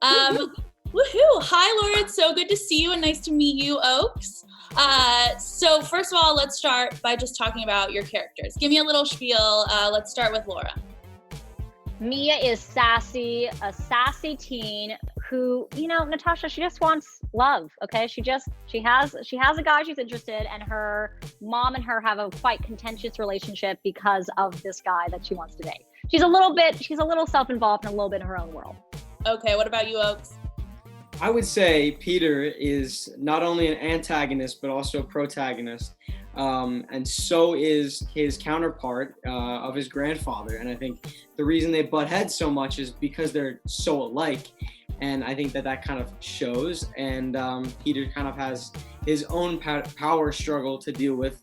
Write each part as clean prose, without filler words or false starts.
Woohoo! Hi, Laura. It's so good to see you and nice to meet you, Oaks. So first of all, let's start by just talking about your characters. Give me a little spiel. Let's start with Laura. Mia is sassy, a sassy teen who, Natasha, she just wants love. Okay, she has a guy she's interested, and her mom and her have a quite contentious relationship because of this guy that she wants to date. She's a little self-involved and a little bit in her own world. Okay, what about you, Oaks? I would say Peter is not only an antagonist, but also a protagonist. And so is his counterpart of his grandfather. And I think the reason they butt heads so much is because they're so alike. And I think that kind of shows. And Peter kind of has his own power struggle to deal with.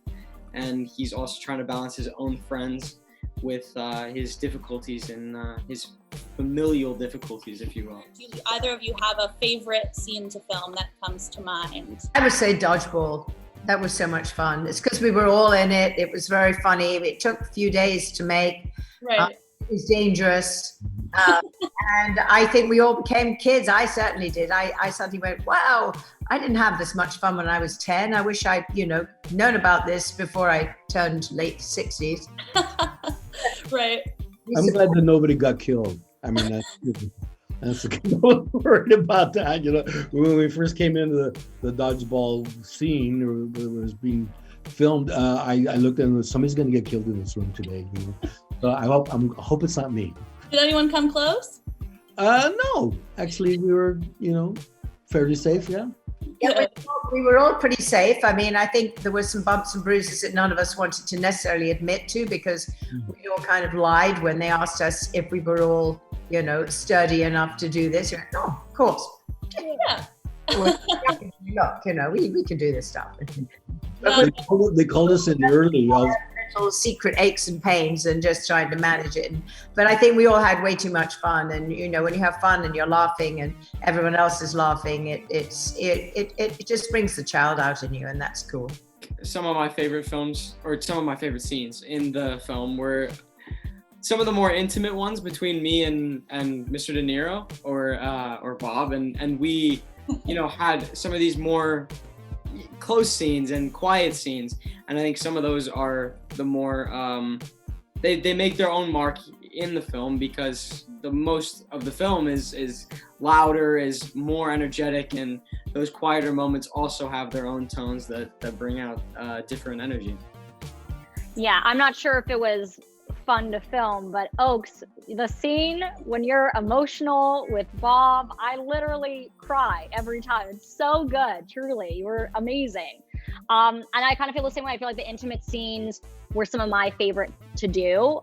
And he's also trying to balance his own friends with his difficulties and his familial difficulties, if you will. Do either of you have a favorite scene to film that comes to mind? I would say Dodgeball. That was so much fun. It's because we were all in it. It was very funny. It took a few days to make. Right. It was dangerous. And I think we all became kids. I certainly did. I suddenly went, wow, I didn't have this much fun when I was 10. I wish I'd, known about this before I turned late 60s. Right. I'm glad that nobody got killed. I mean, that's the kind of worried about that. When we first came into the dodgeball scene, or it was being filmed, I looked and somebody's going to get killed in this room today. So I hope it's not me. Did anyone come close? No, actually, we were, fairly safe. Yeah. Yeah, we were all pretty safe. I mean, I think there were some bumps and bruises that none of us wanted to necessarily admit to, because we all kind of lied when they asked us if we were all, sturdy enough to do this. No, of course. Yeah. Look, we can do this stuff. They called us in early. Little secret aches and pains and just trying to manage it. But I think we all had way too much fun. And when you have fun and you're laughing and everyone else is laughing, it just brings the child out in you, and that's cool. Some of my favorite films, or some of my favorite scenes in the film, were some of the more intimate ones between me and Mr. DeNiro or Bob, and we had some of these more close scenes and quiet scenes, and I think some of those are the more they make their own mark in the film, because the most of the film is louder, is more energetic, and those quieter moments also have their own tones that bring out different energy. Yeah, I'm not sure if it was fun to film, but Oaks, the scene when you're emotional with Bob, I literally cry every time. It's so good, truly. You were amazing. And I kind of feel the same way. I feel like the intimate scenes were some of my favorite to do.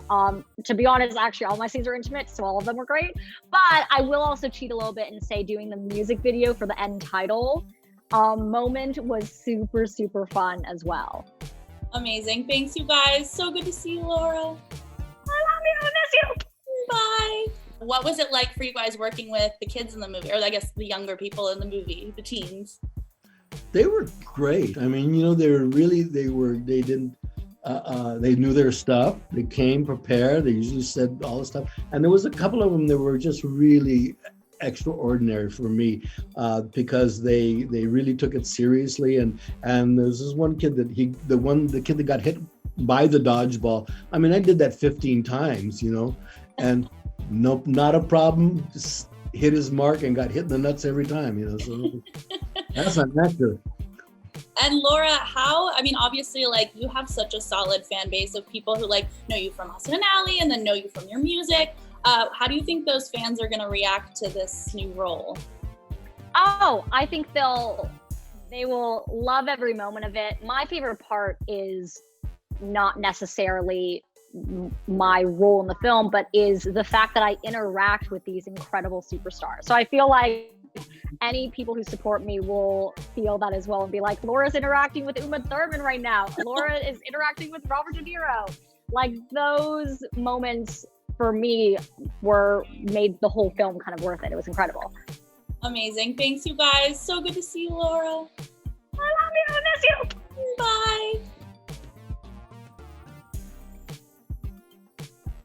To be honest, actually, all my scenes are intimate, so all of them were great. But I will also cheat a little bit and say doing the music video for the end title moment was super, super fun as well. Amazing. Thanks, you guys. So good to see you, Laura. I love you. I miss you. Bye. What was it like for you guys working with the kids in the movie, or I guess the younger people in the movie, the teens? They were great. I mean, they knew their stuff. They came prepared. They usually said all the stuff. And there was a couple of them that were just really extraordinary for me because they really took it seriously. And there's this one kid the kid that got hit by the dodgeball. I mean, I did that 15 times, and nope, not a problem. Just hit his mark and got hit in the nuts every time, so that's an actor. And Laura, obviously, you have such a solid fan base of people who know you from Austin and Ally and then know you from your music. How do you think those fans are going to react to this new role? Oh, I think they will love every moment of it. My favorite part is not necessarily my role in the film, but is the fact that I interact with these incredible superstars. So I feel like any people who support me will feel that as well and be like, Laura's interacting with Uma Thurman right now. Laura is interacting with Robert De Niro. Those moments for me made the whole film kind of worth it. It was incredible. Amazing. Thanks, you guys. So good to see you, Laura. I love you. I miss you. Bye.